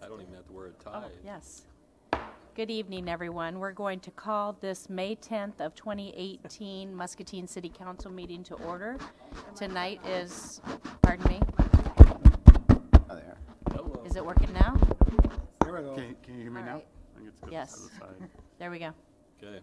don't even have to wear a tie. Oh, yes. Good evening, everyone. We're going to call this May 10th of 2018 Muscatine City Council meeting to order. Tonight is, pardon me? Oh, there. Hello. Is it working now? There we go. Can you hear me All now? right. I think it's good. Yes. There we go. Okay.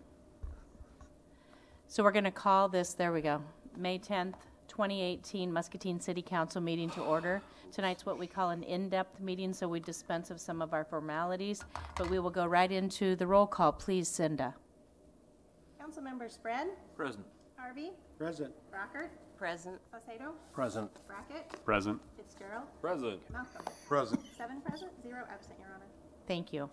So we're going to call this, there we go, May 10th, 2018 Muscatine City Council meeting to order. Tonight's what we call an in-depth meeting, so we dispense of some of our formalities, but we will go right into the roll call. Please, Cinda. Councilmember Spread, Present. Harvey, Present. Brockert, Present. Saucedo, Present. Brackett, Present. Fitzgerald, Present. Malcolm. Present. 7 present, 0 absent, Your Honor. Thank you.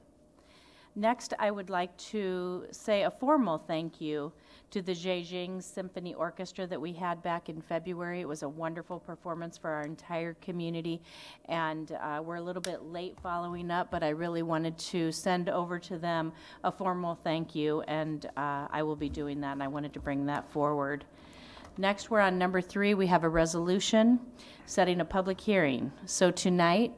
Next, I would like to say a formal thank you to the Zhejiang Symphony Orchestra that we had back in February. It was a wonderful performance for our entire community, and we're a little bit late following up, but I really wanted to send over to them a formal thank you, and I will be doing that, and I wanted to bring that forward. Next, we're on number 3. We have a resolution setting a public hearing. So tonight,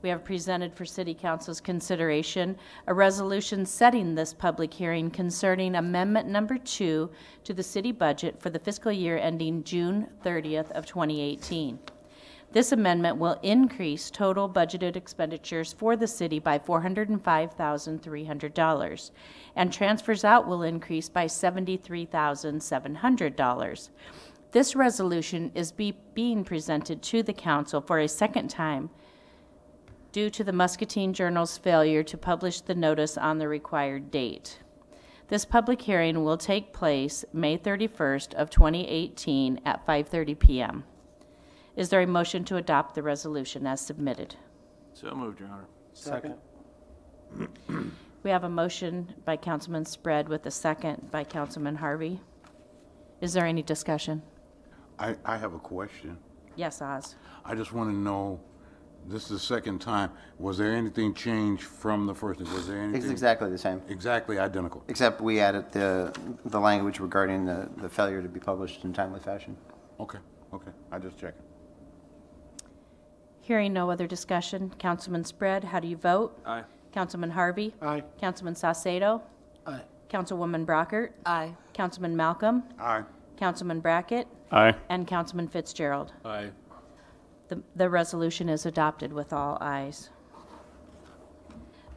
we have presented for City Council's consideration a resolution setting this public hearing concerning Amendment Number 2 to the city budget for the fiscal year ending June 30th of 2018. This amendment will increase total budgeted expenditures for the city by $405,300, and transfers out will increase by $73,700. This resolution is being presented to the council for a second time due to the Muscatine Journal's failure to publish the notice on the required date. This public hearing will take place May 31st of 2018 at 5:30 p.m. Is there a motion to adopt the resolution as submitted? So moved, Your Honor. Second. We have a motion by Councilman Spread with a second by Councilman Harvey. Is there any discussion? I have a question. Yes, Oz. I just want to know, this is the second time, was there anything changed from the first? Was there anything? It's exactly the same, Exactly identical. except we added the language regarding the failure to be published in timely fashion. Okay, I just checking. Hearing no other discussion, Councilman Spread, how do you vote? Aye. Councilman Harvey? Aye. Councilman Saucedo? Aye. Councilwoman Brockert? Aye. Councilman Malcolm? Aye. Councilman Brackett? Aye. And Councilman Fitzgerald. Aye. The resolution is adopted with all ayes.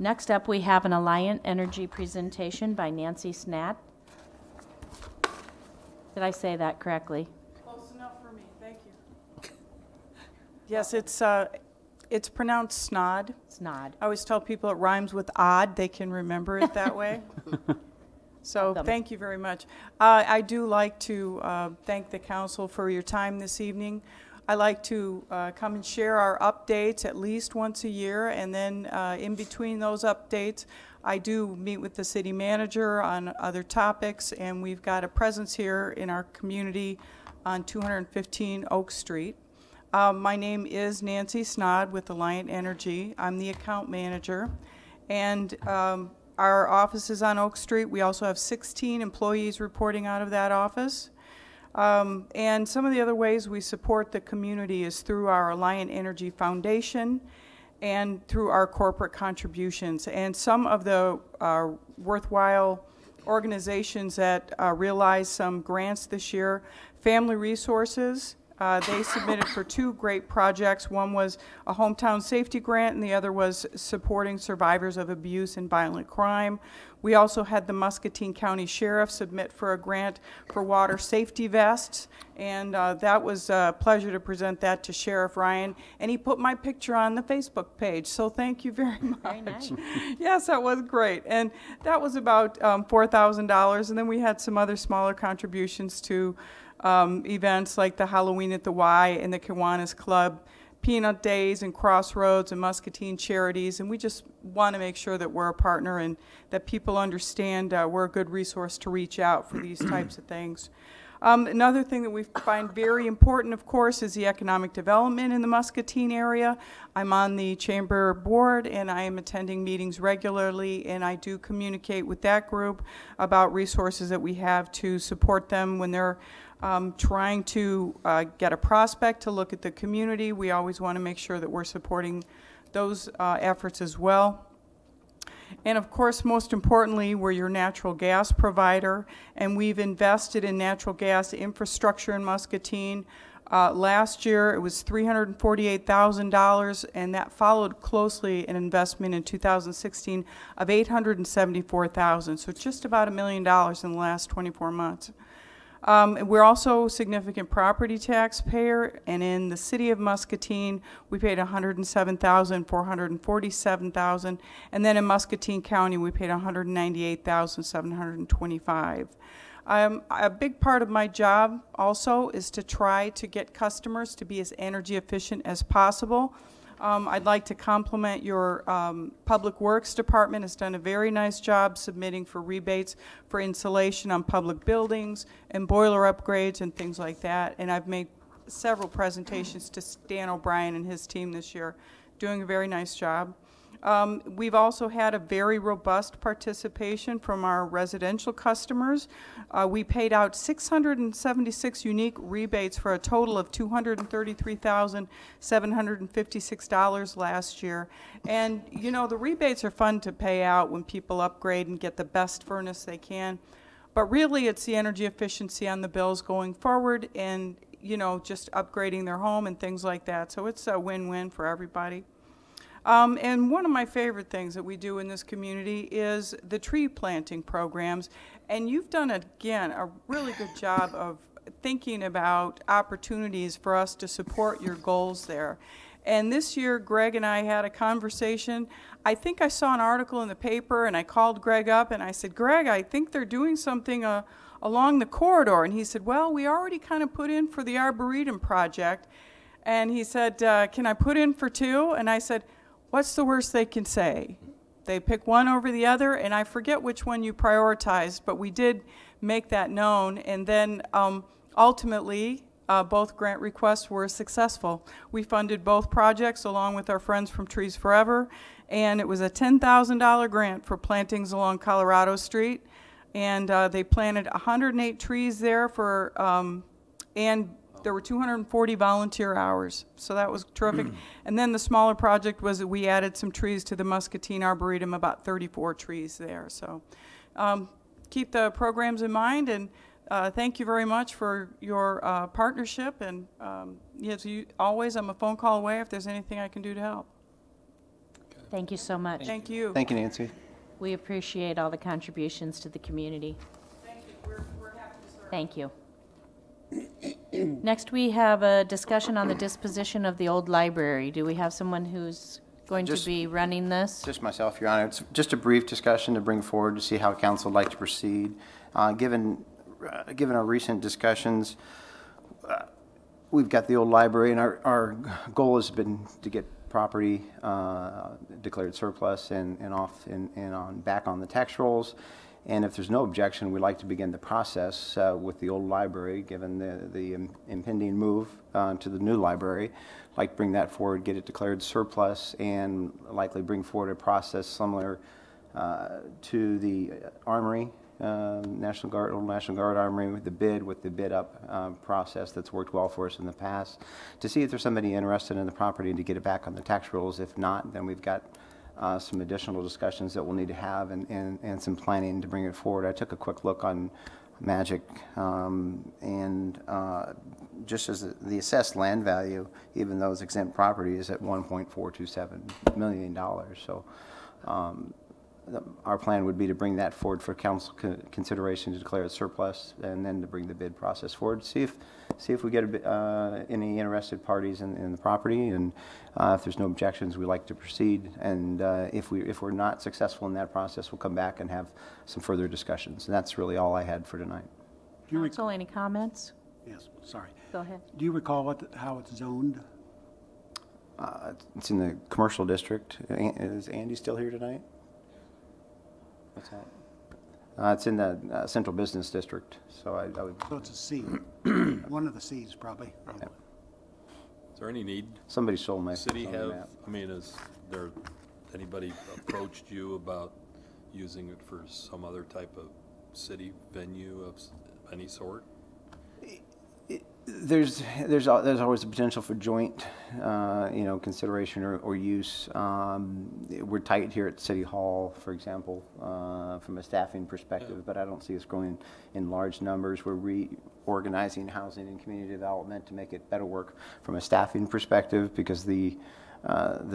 Next up, we have an Alliant Energy presentation by Nancy Snad. Did I say that correctly? Close enough for me, thank you. Yes, it's pronounced snod. Snod. I always tell people it rhymes with odd, they can remember it that way. So Welcome. thank you very much. I do like to thank the council for your time this evening. I like to come and share our updates at least once a year, and then in between those updates, I do meet with the city manager on other topics, and we've got a presence here in our community on 215 Oak Street. My name is Nancy Snod with Alliant Energy. I'm the account manager, and our office is on Oak Street. We also have 16 employees reporting out of that office. And some of the other ways we support the community is through our Alliant Energy Foundation and through our corporate contributions. And some of the worthwhile organizations that realized some grants this year, Family Resources, they submitted for 2 great projects. One was a hometown safety grant, and the other was supporting survivors of abuse and violent crime. We also had the Muscatine County Sheriff submit for a grant for water safety vests, and that was a pleasure to present that to Sheriff Ryan, and he put my picture on the Facebook page, so thank you very much. Very nice. Yes, that was great, and that was about $4,000, and then we had some other smaller contributions to events like the Halloween at the Y and the Kiwanis Club, Peanut Days and Crossroads and Muscatine Charities, and we just want to make sure that we're a partner and that people understand we're a good resource to reach out for these types of things. Another thing that we find very important, of course, is the economic development in the Muscatine area. I'm on the chamber board, and I am attending meetings regularly, and I do communicate with that group about resources that we have to support them when they're trying to get a prospect to look at the community. We always want to make sure that we're supporting those efforts as well. And of course, most importantly, we're your natural gas provider, and we've invested in natural gas infrastructure in Muscatine. Last year, it was $348,000, and that followed closely an investment in 2016 of $874,000, so just about $1 million in the last 24 months. We're also a significant property taxpayer, and in the city of Muscatine, we paid $107,000, $447,000, and then in Muscatine County, we paid $198,725. A big part of my job also is to try to get customers to be as energy efficient as possible. I'd like to compliment your Public Works Department. Has done a very nice job submitting for rebates for insulation on public buildings and boiler upgrades and things like that. And I've made several presentations to Stan O'Brien and his team this year, doing a very nice job. We've also had a very robust participation from our residential customers. We paid out 676 unique rebates for a total of $233,756 last year. And, you know, the rebates are fun to pay out when people upgrade and get the best furnace they can. But really, it's the energy efficiency on the bills going forward and, you know, just upgrading their home and things like that. So it's a win-win for everybody. And one of my favorite things that we do in this community is the tree planting programs. And you've done, again, a really good job of thinking about opportunities for us to support your goals there. And this year, Greg and I had a conversation. I think I saw an article in the paper, and I called Greg up, and I said, Greg, I think they're doing something along the corridor. And he said, well, we already kind of put in for the Arboretum project. And he said, can I put in for 2? And I said, what's the worst they can say? They pick one over the other, and I forget which one you prioritized, but we did make that known. And then ultimately, both grant requests were successful. We funded both projects along with our friends from Trees Forever, and it was a $10,000 grant for plantings along Colorado Street. And they planted 108 trees there for, and there were 240 volunteer hours, so that was terrific. And then the smaller project was that we added some trees to the Muscatine Arboretum, about 34 trees there. So keep the programs in mind, and thank you very much for your partnership. And yes, always, I'm a phone call away if there's anything I can do to help. Thank you so much. Thank you. Thank you, Nancy. We appreciate all the contributions to the community. Thank you. We're happy to serve. Thank you. Next, we have a discussion on the disposition of the old library. Do we have someone who's going to be running this? Just myself, Your Honor. It's just a brief discussion to bring forward to see how council would like to proceed. Given our recent discussions, we've got the old library, and our goal has been to get property declared surplus and back on the tax rolls. And if there's no objection, we'd like to begin the process with the old library, given the impending move to the new library. I'd like to bring that forward, get it declared surplus, and likely bring forward a process similar to the Armory, old National Guard Armory, with the bid up process that's worked well for us in the past, to see if there's somebody interested in the property and to get it back on the tax rolls. If not, then we've got some additional discussions that we'll need to have and some planning to bring it forward. I took a quick look on Magic, and just as the assessed land value, even though it's exempt property, is at $1.427 million. So our plan would be to bring that forward for council consideration to declare it surplus, and then to bring the bid process forward. See if we get any interested parties in the property, and if there's no objections, we like to proceed. And if we're not successful in that process, we'll come back and have some further discussions. And that's really all I had for tonight. Council, any comments? Yes, sorry. Go ahead. Do you recall how it's zoned? It's in the commercial district. Is Andy still here tonight? What's that? It's in the central business district, so I would... So it's a C. One of the Cs, probably. Yeah. Is there any need? Somebody sold my City on the have, map. I mean, is there, anybody approached you about using it for some other type of city venue of any sort? There's always the potential for joint, consideration or use. We're tight here at City Hall, for example, from a staffing perspective, but I don't see us growing in large numbers. We're reorganizing housing and community development to make it better work from a staffing perspective because the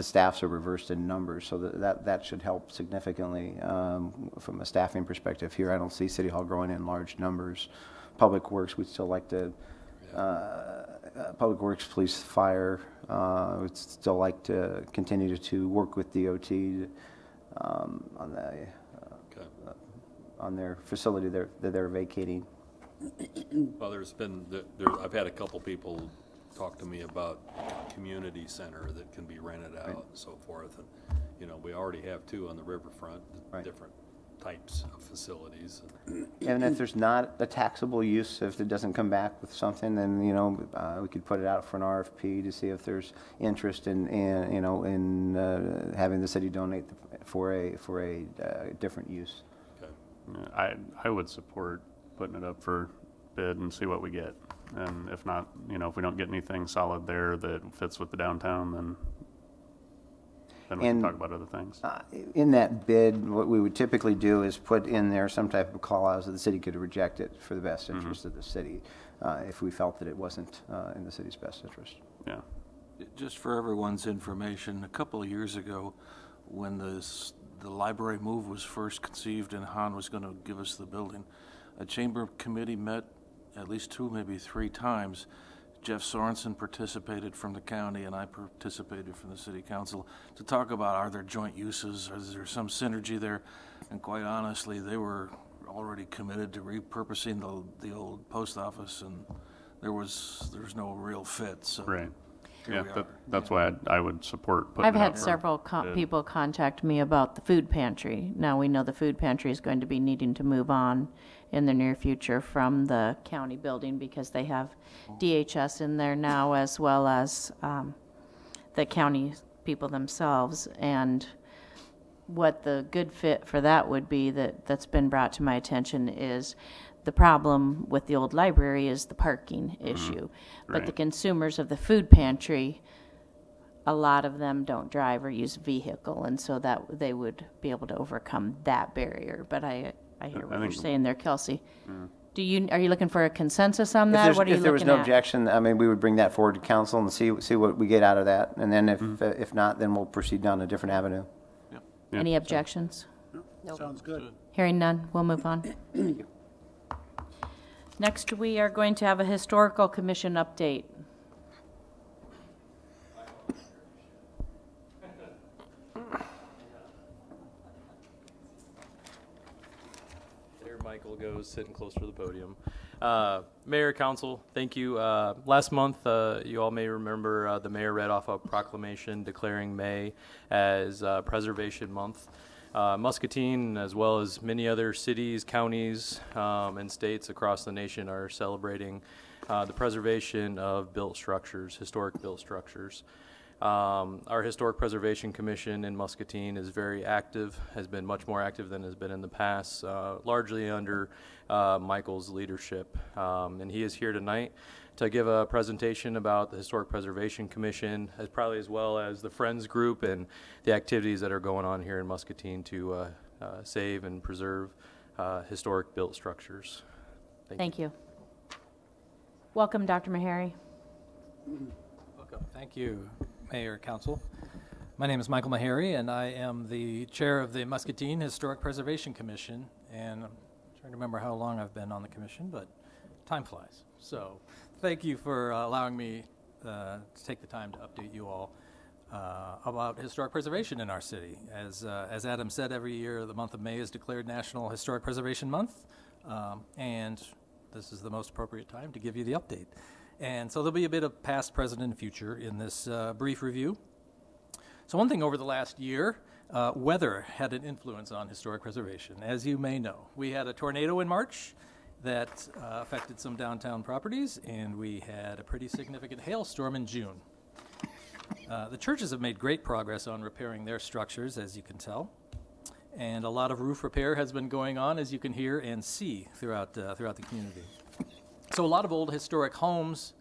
staffs are reversed in numbers, so that should help significantly from a staffing perspective. Here, I don't see City Hall growing in large numbers. Public Works, we'd still like to. Public Works, Police, Fire, would still like to continue to work with DOT on their facility that they're vacating. Well, I've had a couple people talk to me about a community center that can be rented out and so forth. And, we already have two on the riverfront, different types of facilities. And if there's not a taxable use, if it doesn't come back with something, then we could put it out for an RFP to see if there's interest in having the city donate for a different use. Yeah, I would support putting it up for bid and see what we get. And if not, if we don't get anything solid there that fits with the downtown, then we can talk about other things. In that bid, what we would typically do is put in there some type of clause that the city could reject it for the best interest of the city if we felt that it wasn't in the city's best interest. Yeah. Just for everyone's information, a couple of years ago, when the library move was first conceived and Han was going to give us the building, a chamber committee met at least 2, maybe 3 times. Jeff Sorensen participated from the county, and I participated from the city council to talk about, are there joint uses, is there some synergy there? And quite honestly, they were already committed to repurposing the old post office, and there was no real fit. So right. Yeah, that's why I would support putting I've it had up for several bid. people contact me about the food pantry. Now we know the food pantry is going to be needing to move on in the near future from the county building because they have DHS in there now as well as the county people themselves. And what the good fit for that would be that's been brought to my attention is the problem with the old library is the parking issue. But the consumers of the food pantry, a lot of them don't drive or use a vehicle, and so that they would be able to overcome that barrier. But I hear what you're saying there, Kelsey. Are you looking for a consensus on that? What are you If there was looking no at? objection, we would bring that forward to council and see what we get out of that. And then if not, then we'll proceed down a different avenue. Any objections? Sounds good. Hearing none, we'll move on. Next, we are going to have a historical commission update. There Michael goes, sitting closer to the podium. Mayor, Council, thank you. Last month, you all may remember the mayor read off a proclamation declaring May as Preservation Month. Muscatine, as well as many other cities, counties, and states across the nation are celebrating the preservation of built structures, historic built structures. Our Historic Preservation Commission in Muscatine is very active, has been much more active than has been in the past, largely under Michael's leadership. And he is here tonight to give a presentation about the Historic Preservation Commission, as well as the Friends Group and the activities that are going on here in Muscatine to save and preserve historic built structures. Thank you. Welcome, Dr. Meharry. Welcome. Thank you, Mayor, Council. My name is Michael Meharry, and I am the chair of the Muscatine Historic Preservation Commission. And I'm trying to remember how long I've been on the commission, but time flies. So thank you for allowing me to take the time to update you all about historic preservation in our city. As Adam said, every year the month of May is declared National Historic Preservation Month, and this is the most appropriate time to give you the update. And so there'll be a bit of past, present, and future in this brief review. So one thing over the last year, weather had an influence on historic preservation. As you may know, we had a tornado in March that affected some downtown properties, and we had a pretty significant hailstorm in June. The churches have made great progress on repairing their structures, as you can tell, and a lot of roof repair has been going on, as you can hear and see throughout the community. So a lot of old historic homes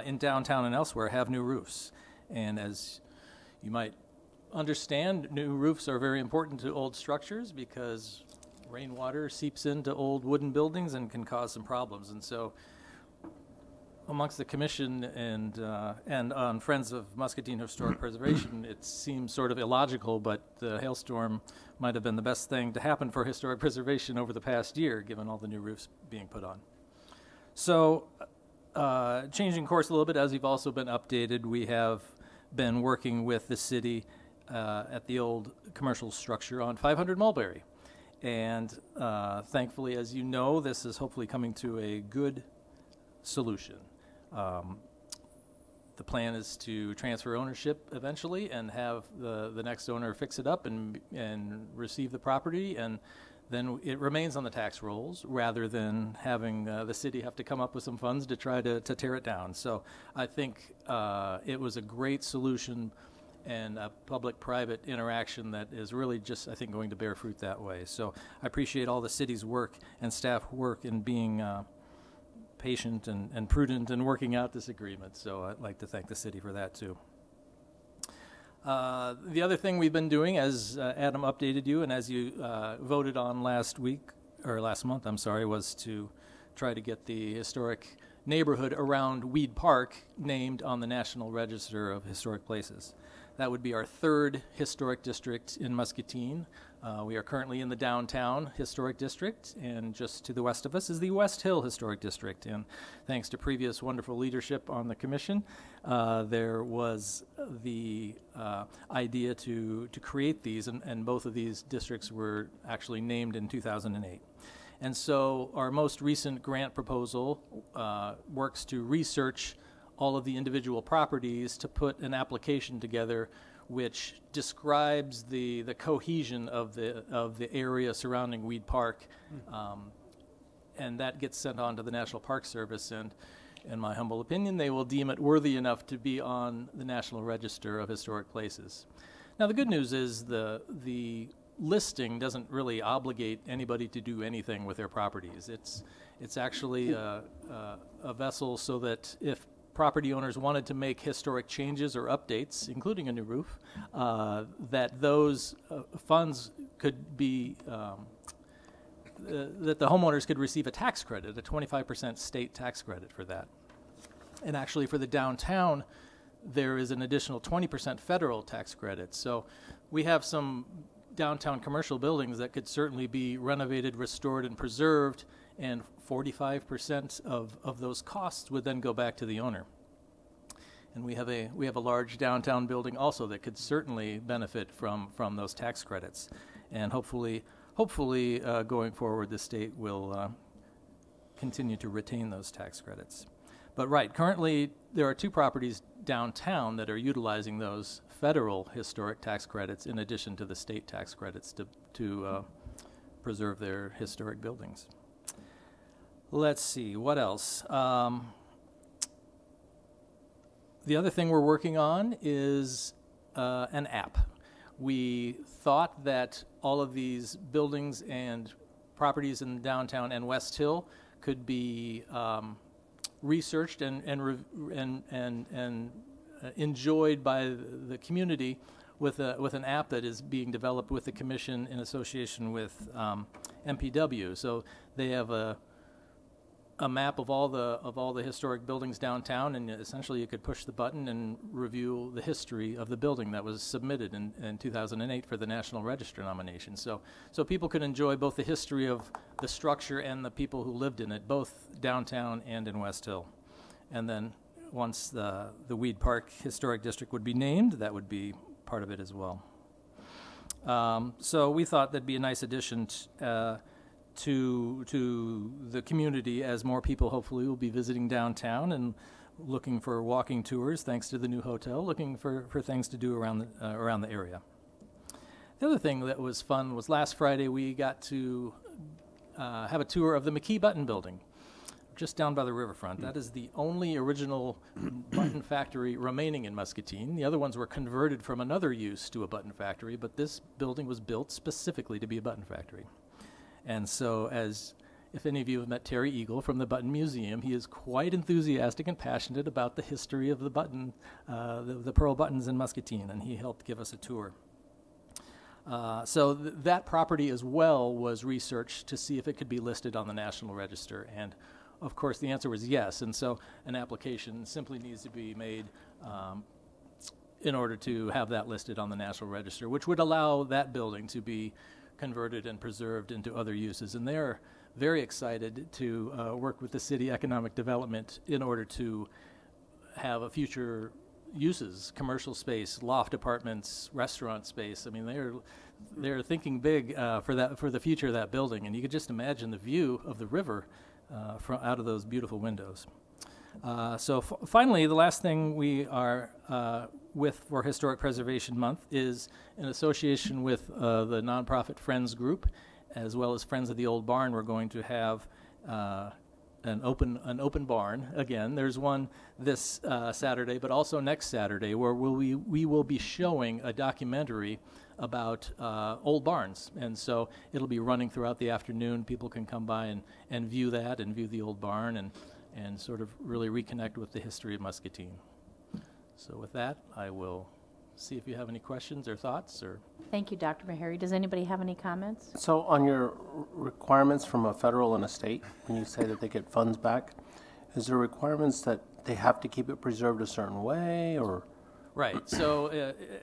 in downtown and elsewhere have new roofs. And as you might understand, new roofs are very important to old structures because rainwater seeps into old wooden buildings and can cause some problems. And so amongst the commission and on Friends of Muscatine Historic Preservation, it seems sort of illogical, but the hailstorm might have been the best thing to happen for historic preservation over the past year, given all the new roofs being put on. So changing course a little bit, as you've also been updated, we have been working with the city at the old commercial structure on 500 Mulberry. And thankfully, as you know, this is hopefully coming to a good solution. The plan is to transfer ownership eventually and have the next owner fix it up and receive the property, and then it remains on the tax rolls rather than having the city have to come up with some funds to try to tear it down. So I think it was a great solution and a public-private interaction that is really just, I think, going to bear fruit that way. So I appreciate all the city's work and staff work in being patient and prudent in working out this agreement. So I'd like to thank the city for that too. The other thing we've been doing, as Adam updated you and as you voted on last month, I'm sorry, was to try to get the historic neighborhood around Weed Park named on the National Register of Historic Places. That would be our third historic district in Muscatine. We are currently in the downtown historic district, and just to the west of us is the West Hill Historic District. And thanks to previous wonderful leadership on the commission, there was the idea to create these, and both of these districts were actually named in 2008. And so our most recent grant proposal works to research all of the individual properties to put an application together which describes the cohesion of the area surrounding Weed Park, and that gets sent on to the National Park Service, and in my humble opinion, they will deem it worthy enough to be on the National Register of Historic Places. Now, the good news is the listing doesn't really obligate anybody to do anything with their properties. It's actually a vessel so that if property owners wanted to make historic changes or updates, including a new roof, that those funds could be, that the homeowners could receive a tax credit, a 25% state tax credit for that. And actually for the downtown, there is an additional 20% federal tax credit. So we have some downtown commercial buildings that could certainly be renovated, restored, and preserved, and 45% of those costs would then go back to the owner. And we have a large downtown building also that could certainly benefit from those tax credits. And hopefully going forward, the state will continue to retain those tax credits. But right, currently there are two properties downtown that are utilizing those federal historic tax credits in addition to the state tax credits to preserve their historic buildings. Let's see, what else? The other thing we're working on is an app. We thought that all of these buildings and properties in downtown and West Hill could be researched and enjoyed by the community with an app that is being developed with the commission in association with MPW. So they have a map of all the historic buildings downtown, and essentially you could push the button and review the history of the building that was submitted in 2008 for the National Register nomination. So people could enjoy both the history of the structure and the people who lived in it, both downtown and in West Hill. And then once the Weed Park Historic District would be named, that would be part of it as well. So we thought that'd be a nice addition to the community, as more people hopefully will be visiting downtown and looking for walking tours thanks to the new hotel, looking for things to do around the area. The other thing that was fun was last Friday we got to have a tour of the McKee Button Building, just down by the riverfront. That is the only original button factory remaining in Muscatine. The other ones were converted from another use to a button factory, but this building was built specifically to be a button factory. And so as if any of you have met Terry Eagle from the Button Museum, he is quite enthusiastic and passionate about the history of the button, the pearl buttons in Muscatine, and he helped give us a tour. So that property as well was researched to see if it could be listed on the National Register, and of course the answer was yes, and so an application simply needs to be made in order to have that listed on the National Register, which would allow that building to be converted and preserved into other uses. And they're very excited to work with the city economic development in order to have a future uses, commercial space, loft apartments, restaurant space. I mean, they're thinking big for the future of that building, and you could just imagine the view of the river out of those beautiful windows. Finally, the last thing we are with for Historic Preservation Month is in association with the nonprofit Friends Group, as well as Friends of the Old Barn. We're going to have an open barn again. There's one this Saturday, but also next Saturday, where we will be showing a documentary about old barns, and so it'll be running throughout the afternoon. People can come by and view that and view the old barn and sort of really reconnect with the history of Muscatine. So with that, I will see if you have any questions or thoughts. Or Thank you, Dr. Meharry. Does anybody have any comments? So on your requirements from a federal and a state, when you say that they get funds back, is there requirements that they have to keep it preserved a certain way, or? Right. So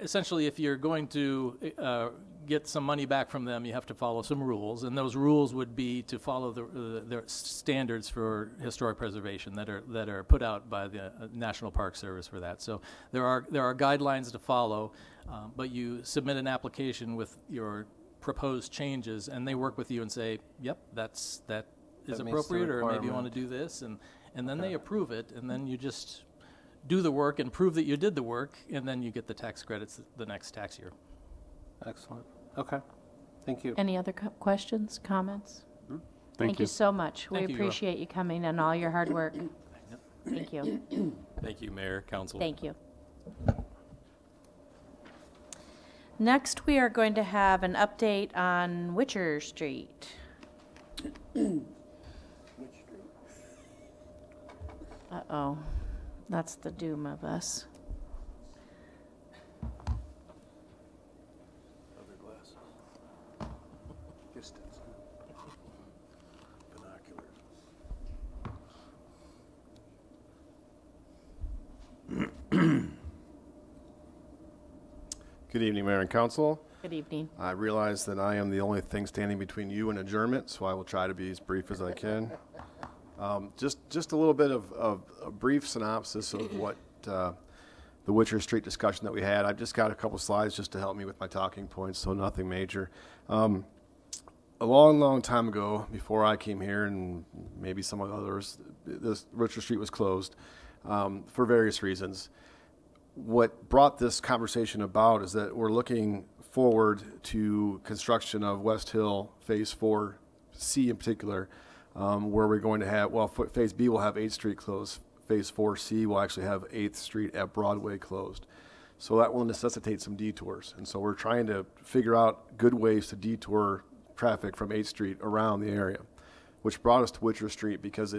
essentially, if you're going to get some money back from them, you have to follow some rules, and those rules would be to follow the standards for historic preservation that are put out by the National Park Service for that. So there are guidelines to follow, but you submit an application with your proposed changes, and they work with you and say, "Yep, that is appropriate," or maybe you want to do this, and then they approve it, and then you just do the work and prove that you did the work, and then you get the tax credits the next tax year. Excellent. Okay. Thank you. Any other questions, comments? Thank you so much. Thank we you. appreciate you coming and all your hard work. Thank you. Thank you, Mayor, Council. Thank you. Next, we are going to have an update on Witcher Street. Uh-oh. That's the doom of us. Other glasses. Distance. Binoculars. Good evening, Mayor and Council. Good evening. I realize that I am the only thing standing between you and adjournment, so I will try to be as brief as I can. Just a little bit of a brief synopsis of what the Witcher Street discussion that we had. I've just got a couple slides just to help me with my talking points, so nothing major. A long time ago, before I came here and maybe some of others, this Witcher Street was closed for various reasons. What brought this conversation about is that we're looking forward to construction of West Hill Phase 4C in particular, where we're going to have, well, Phase B will have 8th Street closed. Phase 4C will actually have 8th Street at Broadway closed. So that will necessitate some detours. And so we're trying to figure out good ways to detour traffic from 8th Street around the area, which brought us to Witcher Street, because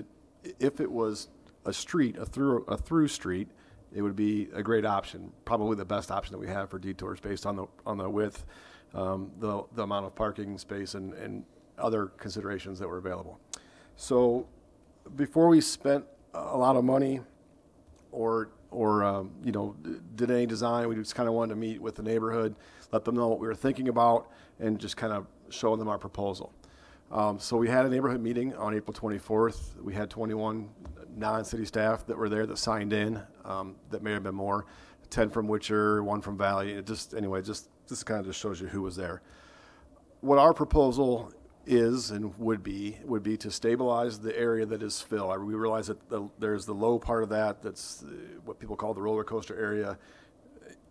if it was a street, a through street, it would be a great option, probably the best option that we have for detours based on the width, the amount of parking space, and other considerations that were available. So before we spent a lot of money or did any design, we just kind of wanted to meet with the neighborhood, let them know what we were thinking about, and just kind of show them our proposal. So we had a neighborhood meeting on April 24th. We had 21 non-city staff that were there that signed in. That may have been more, 10 from Witcher, 1 from Valley. This kind of just shows you who was there. What our proposal is and would be to stabilize the area that is fill. We realize that there's the low part of that's what people call the roller coaster area,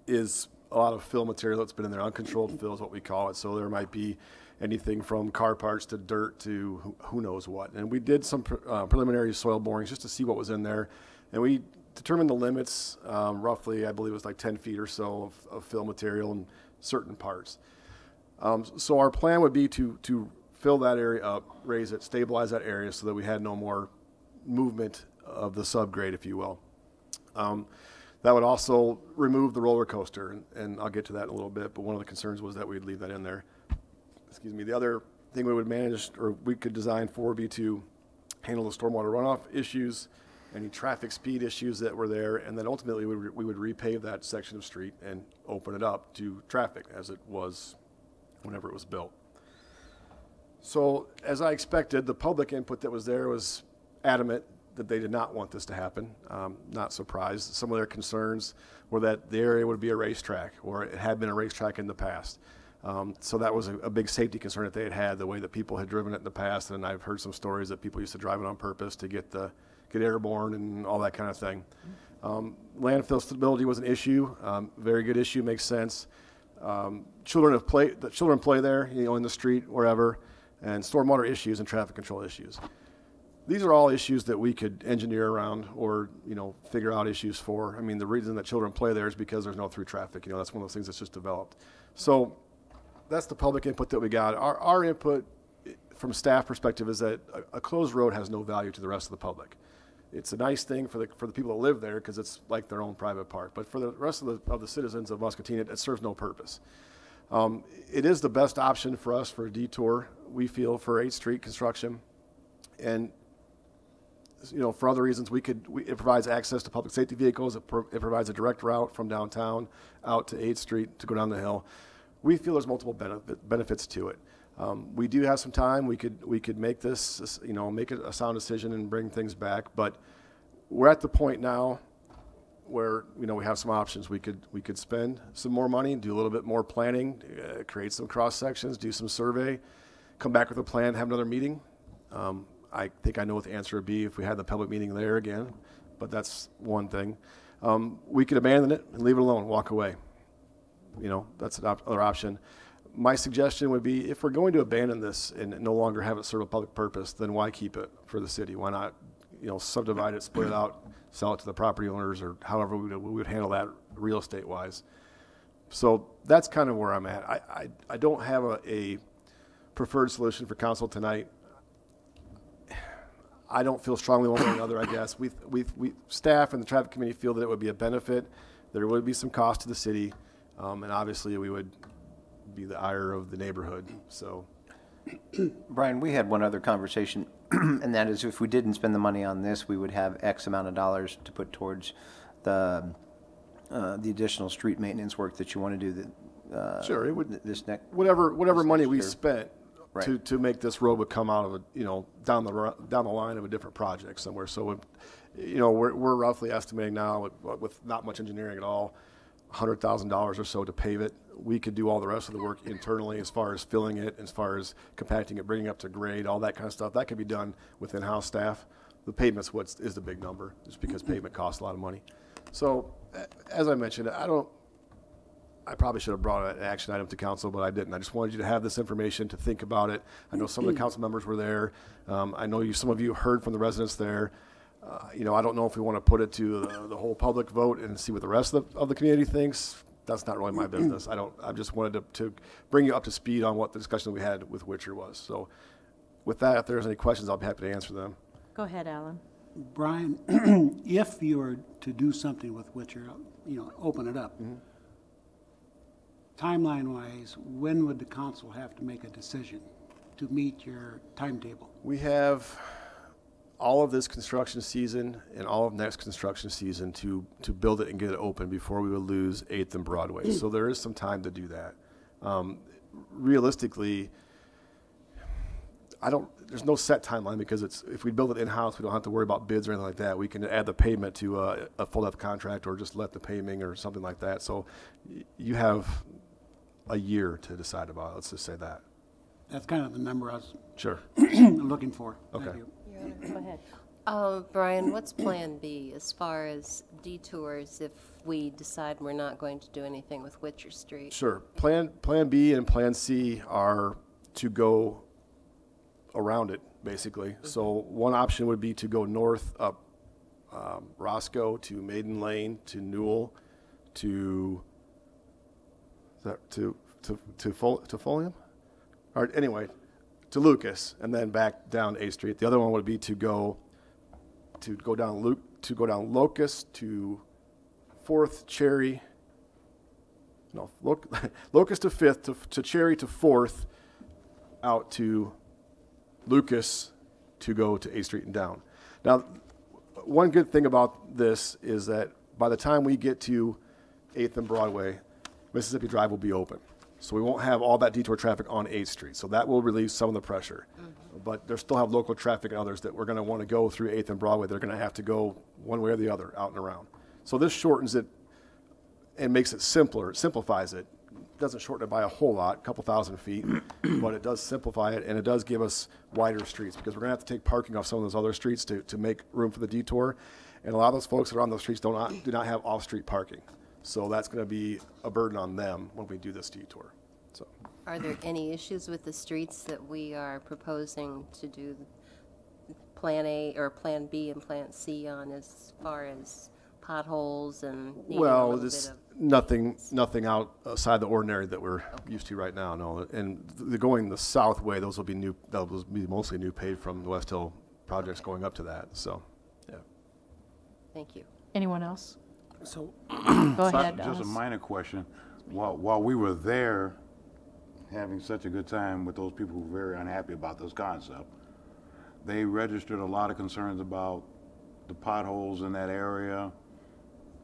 is a lot of fill material that's been in there. Uncontrolled fill is what we call it. So there might be anything from car parts to dirt to who knows what. And we did some preliminary soil borings just to see what was in there. And we determined the limits, roughly, I believe it was like 10 feet or so of fill material in certain parts. So our plan would be to fill that area up, raise it, stabilize that area so that we had no more movement of the subgrade, if you will. That would also remove the roller coaster, and I'll get to that in a little bit, but one of the concerns was that we'd leave that in there. Excuse me. The other thing we would manage, or we could design for, would be to handle the stormwater runoff issues, any traffic speed issues that were there, and then ultimately we would repave that section of street and open it up to traffic as it was whenever it was built. So as I expected, the public input that was there was adamant that they did not want this to happen. Not surprised. Some of their concerns were that the area would be a racetrack, or it had been a racetrack in the past. So that was a big safety concern that they had, the way that people had driven it in the past, and I've heard some stories that people used to drive it on purpose to get airborne and all that kind of thing. Landfill stability was an issue, very good issue, makes sense. Children play there, in the street, wherever, and stormwater issues and traffic control issues. These are all issues that we could engineer around or, figure out issues for. I mean, the reason that children play there is because there's no through traffic. That's one of those things that's just developed. So that's the public input that we got. Our input from staff perspective is that a closed road has no value to the rest of the public. It's a nice thing for the people that live there because it's like their own private park. But for the rest of the citizens of Muscatine, it serves no purpose. It is the best option for us for a detour, we feel, for 8th Street construction. And for other reasons, it provides access to public safety vehicles. It provides a direct route from downtown out to 8th Street to go down the hill. We feel there's multiple benefits to it. We do have some time. We could make this, make it a sound decision and bring things back. But we're at the point now where we have some options. We could spend some more money, do a little bit more planning, create some cross sections, do some survey, come back with a plan, have another meeting. I think I know what the answer would be if we had the public meeting there again, but that's one thing. We could abandon it and leave it alone, walk away. That's another option. My suggestion would be, if we're going to abandon this and no longer have it serve a public purpose, then why keep it for the city? Why not, subdivide it, split it out, sell it to the property owners, or however we would handle that real estate wise. So that's kind of where I'm at. I don't have a preferred solution for council tonight. I don't feel strongly one way or another, I guess. We staff and the traffic committee feel that it would be a benefit. There would be some cost to the city, and obviously we would be the ire of the neighborhood. So, Brian, we had one other conversation, and that is if we didn't spend the money on this, we would have X amount of dollars to put towards the additional street maintenance work that you want to do. Sure, it would. This next whatever money we year. spent. Right. To make this road would come out of down the line of a different project somewhere. So, we're roughly estimating now with not much engineering at all, $100,000 or so to pave it. We could do all the rest of the work internally as far as filling it, as far as compacting it, bringing it up to grade, all that kind of stuff. That could be done with in-house staff. The pavement's is the big number, just because pavement costs a lot of money. So, as I mentioned, I probably should have brought an action item to council, but I didn't. I just wanted you to have this information to think about it. I know some of the council members were there. I know some of you heard from the residents there. I don't know if we want to put it to the whole public vote and see what the rest of the community thinks. That's not really my business. I just wanted to bring you up to speed on what the discussion we had with Witcher was. So with that, if there's any questions, I'll be happy to answer them. Go ahead, Alan. Brian, if you were to do something with Witcher, open it up. Mm-hmm. Timeline-wise, when would the council have to make a decision to meet your timetable? We have all of this construction season and all of next construction season to build it and get it open before we would lose 8th and Broadway. So there is some time to do that. Realistically, there's no set timeline because if we build it in-house, we don't have to worry about bids or anything like that. We can add the pavement to a full-depth contract or just let the paving or something like that. So you have a year to decide about it. Let's just say that. That's kind of the number I was sure looking for. Okay. Thank you. Go ahead. Brian, what's Plan B as far as detours if we decide we're not going to do anything with Witcher Street? Sure. Plan B and Plan C are to go around it, basically. Mm-hmm. So one option would be to go north up Roscoe to Maiden Lane to Newell to Folium? Or anyway, to Lucas and then back down 8th Street. The other one would be to go down Locust to 4th, Cherry. No, Locust to 5th, to Cherry to 4th, out to Lucas to go to 8th Street and down. Now, one good thing about this is that by the time we get to 8th and Broadway, Mississippi Drive will be open. So we won't have all that detour traffic on 8th Street. So that will relieve some of the pressure. But there's still have local traffic and others that we're going to want to go through 8th and Broadway. They're going to have to go one way or the other, out and around. So this shortens it and makes it simpler. It simplifies it. It doesn't shorten it by a whole lot, a couple thousand feet, but it does simplify it, and it does give us wider streets because we're going to have to take parking off some of those other streets to make room for the detour. And a lot of those folks that are on those streets do not have off-street parking. So that's going to be a burden on them when we do this detour. So, Are there any issues with the streets that we are proposing to do Plan A or Plan B and Plan C on as far as potholes and needing a well, little this bit of nothing outside the ordinary that we're used to right now. No, and going the south way, those will be new. That will be mostly new paved from the West Hill projects going up to that. So, yeah. Thank you. Anyone else? So, Go ahead. Just a Alice. minor question. While we were there having such a good time with those people who were very unhappy about this concept, they registered a lot of concerns about the potholes in that area.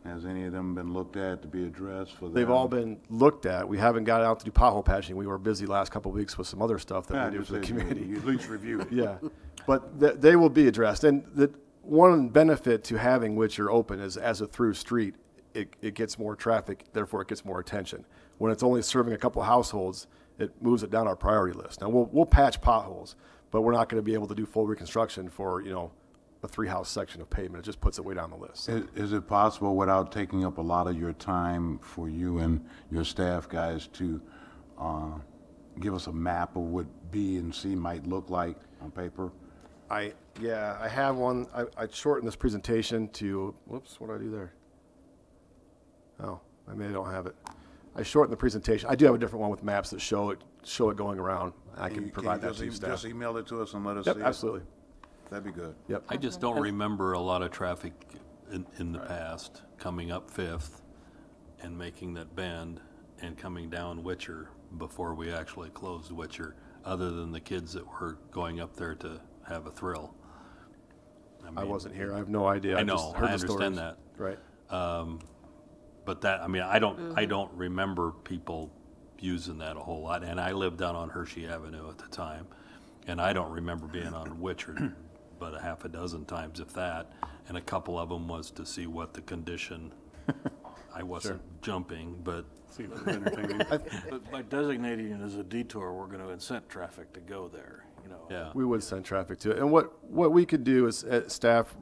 Has any of them been looked at to be addressed for them? They've all been looked at. We haven't got out to do pothole patching. We were busy last couple of weeks with some other stuff that we do for the community. You at least review it. Yeah, but they will be addressed. And the one benefit to having Witcher open is as a through street, it gets more traffic, therefore it gets more attention. When it's only serving a couple of households, it moves it down our priority list. Now we'll patch potholes, but we're not going to be able to do full reconstruction for a 3-house section of pavement. It just puts it way down the list. Is it possible, without taking up a lot of your time, for you and your staff guys to give us a map of what B and C might look like on paper? I have one. I shortened this presentation to, whoops, what did I do there? Oh, I maybe don't have it. I shortened the presentation. I do have a different one with maps that show it going around. I can provide that to you, staff. Just email it to us and let us Yep, see it? absolutely. That'd be good. Yep. I just don't remember a lot of traffic in the past coming up 5th and making that bend and coming down Witcher before we actually closed Witcher, other than the kids that were going up there to have a thrill. I wasn't here. I have no idea. I just know. heard I the understand stories. that. Right. But that, I don't remember people using that a whole lot. And I lived down on Hershey Avenue at the time, and I don't remember being on Witcher but a half a dozen times, if that. And a couple of them was to see what the condition. I wasn't jumping, but See if it's entertaining. But by designating it as a detour, we're going to incent traffic to go there, yeah. We would send traffic to it. And what we could do is, staff,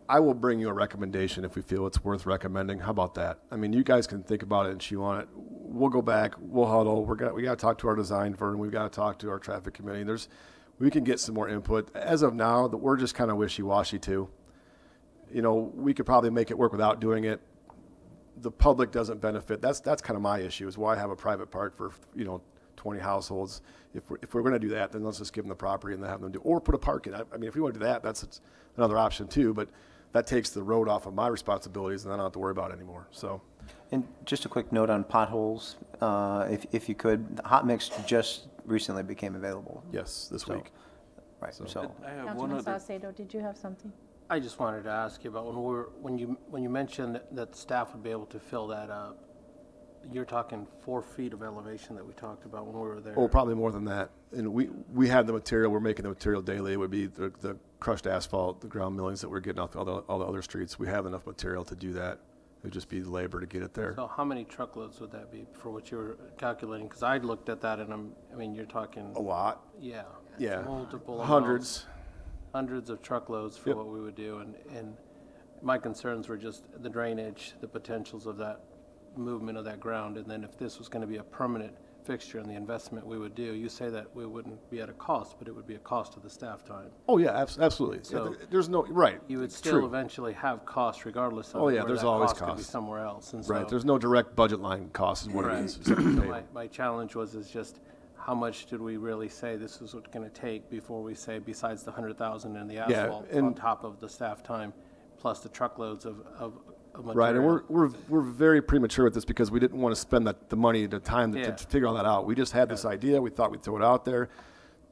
I will bring you a recommendation if we feel it's worth recommending. How about that? You guys can think about it and chew on it. We'll go back, we'll huddle. We got to talk to our design firm. We've got to talk to our traffic committee. We can get some more input. As of now, we're just kind of wishy-washy too. We could probably make it work without doing it. The public doesn't benefit. That's kind of my issue, is why have a private park for 20 households. If we're going to do that, then let's just give them the property and then have them do, or put a park in. If we want to do that, that's another option too. But that takes the road off of my responsibilities, and I don't have to worry about it anymore. So. And just a quick note on potholes, if you could, the hot mix just recently became available. Yes, this week. Right. So. I have one Councilman other. Saucedo, did you have something? I just wanted to ask you about when you mentioned that staff would be able to fill that up. You're talking 4 feet of elevation that we talked about when we were there. Oh, probably more than that. And we have the material. We're making the material daily. It would be the crushed asphalt, the ground millings that we're getting off all the other streets. We have enough material to do that. It would just be labor to get it there. So how many truckloads would that be for what you were calculating? Because I looked at that and you're talking A lot. Yeah. Yeah. Multiple Hundreds. amounts, hundreds of truckloads for what we would do. And my concerns were just the drainage, the potentials of that movement of that ground, and then if this was going to be a permanent fixture and the investment we would do, you say that we wouldn't be at a cost, but it would be a cost of the staff time. Oh yeah, absolutely. So there's no right. You would it's still true. eventually have costs regardless of Oh yeah, where there's that always cost could be costs somewhere else. And right. so There's no direct budget line cost is what it is. so my challenge was just how much did we really say this is what's going to take before we say, besides the 100,000 and the asphalt on top of the staff time, plus the truckloads of material? Right, and we're very premature with this because we didn't want to spend the money, the time to figure all that out. We just had this idea. We thought we'd throw it out there.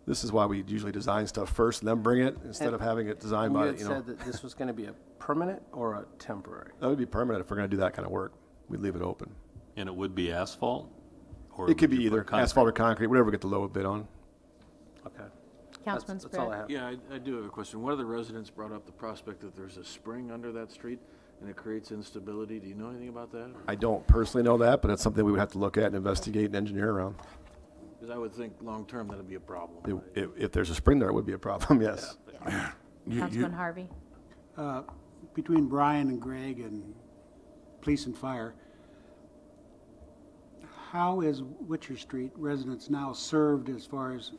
This is why we usually design stuff first and then bring it instead of having it designed by, You had said that this was going to be a permanent or a temporary? That would be permanent if we're going to do that kind of work. We'd leave it open. And it would be asphalt? Or It could would be you put either concrete? asphalt or concrete, whatever we get the low bid on. Okay. Councilman That's all I Spread. have. Yeah, I do have a question. One of the residents brought up the prospect that there's a spring under that street and it creates instability. Do you know anything about that? I don't personally know that, but it's something we would have to look at and investigate and engineer around. Because I would think long-term that'd be a problem. If there's a spring there, it would be a problem, yes. Councilman Harvey. Between Brian and Greg and police and fire, how is Witcher Street residents now served as far as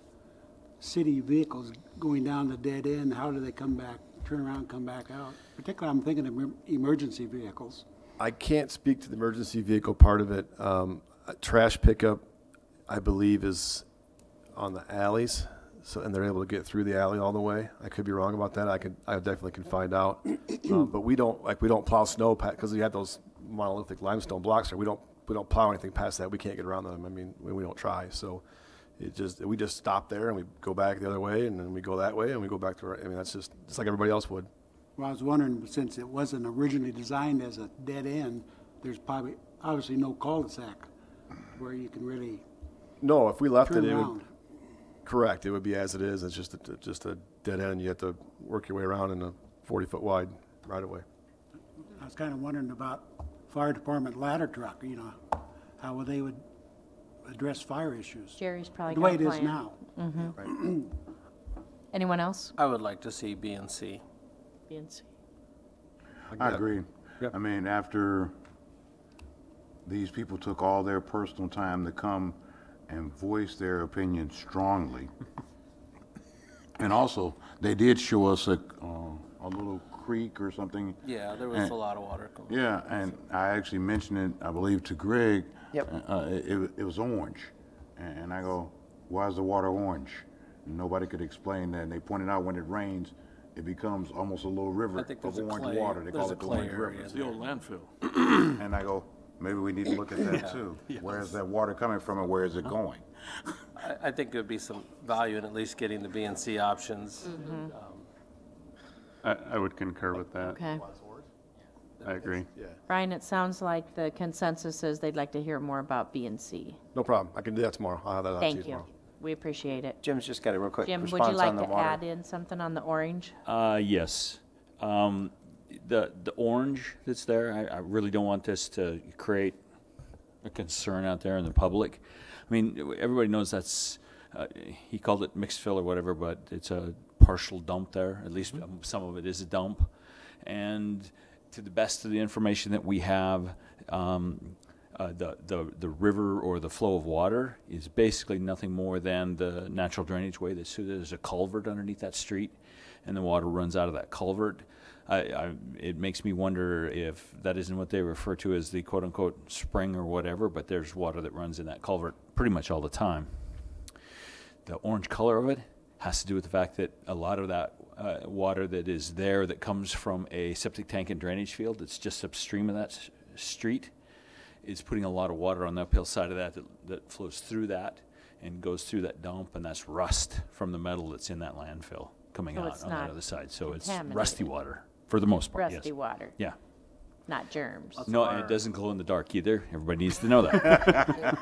city vehicles going down the dead end? How do they come back, turn around and come back out? Particularly, I'm thinking of emergency vehicles. I can't speak to the emergency vehicle part of it. Trash pickup, I believe, is on the alleys, and they're able to get through the alley all the way. I could be wrong about that. I definitely can find out. But we don't plow snow because we have those monolithic limestone blocks there. We don't plow anything past that. We can't get around them. I mean, we don't try. So we just stop there and we go back the other way, and then we go that way and we go back to. I mean, that's just like everybody else would. Well, I was wondering, since it wasn't originally designed as a dead end, there's probably obviously no cul-de-sac where you can really No, if we left turn it, around. Correct. It would be as it is. It's just a dead end. You have to work your way around in a 40-foot wide right away. I was kind of wondering about fire department ladder truck, how they would address fire issues. Jerry's probably The way got a it is plan. now. Mm-hmm. Anyone else? I would like to see B and C. B&C. I agree. I mean, after these people took all their personal time to come and voice their opinion strongly, and also they did show us a little creek or something. Yeah, there was a lot of water coming. Yeah, and I actually mentioned it, I believe, to Greg. Yep. It was orange, and I go, "Why is the water orange?" And nobody could explain that. And they pointed out when it rains, it becomes almost a little river I think of there's a orange clay- water. They there's call a it the clay orange area river. It's the old landfill. And I go, maybe we need to look at that too. Where is that water coming from and where is it going? I think there'd be some value in at least getting the B and C options. I would concur with that. Okay. I agree. Brian, it sounds like the consensus is they'd like to hear more about B&C. No problem. I can do that tomorrow. I'll have that out to you Thank you. tomorrow. We appreciate it. Jim's just got a real quick Jim, would response you like on the to water. add in something on the orange? Yes. The orange that's there, I really don't want this to create a concern out there in the public. I mean, everybody knows that's, he called it mixed fill or whatever, but it's a partial dump there. At least some of it is a dump. And to the best of the information that we have, the river or the flow of water is basically nothing more than the natural drainage way. There's a culvert underneath that street, and the water runs out of that culvert. It makes me wonder if that isn't what they refer to as the quote-unquote spring or whatever, but there's water that runs in that culvert pretty much all the time. The orange color of it has to do with the fact that a lot of that water that is there that comes from a septic tank and drainage field that's just upstream of that street is putting a lot of water on the uphill side of that flows through that and goes through that dump, and that's rust from the metal that's in that landfill coming So out it's on that not other side. So it's contaminated. rusty water for the most part. Rusty yes. water, Yeah. not germs. No, and it doesn't glow in the dark either. Everybody needs to know that.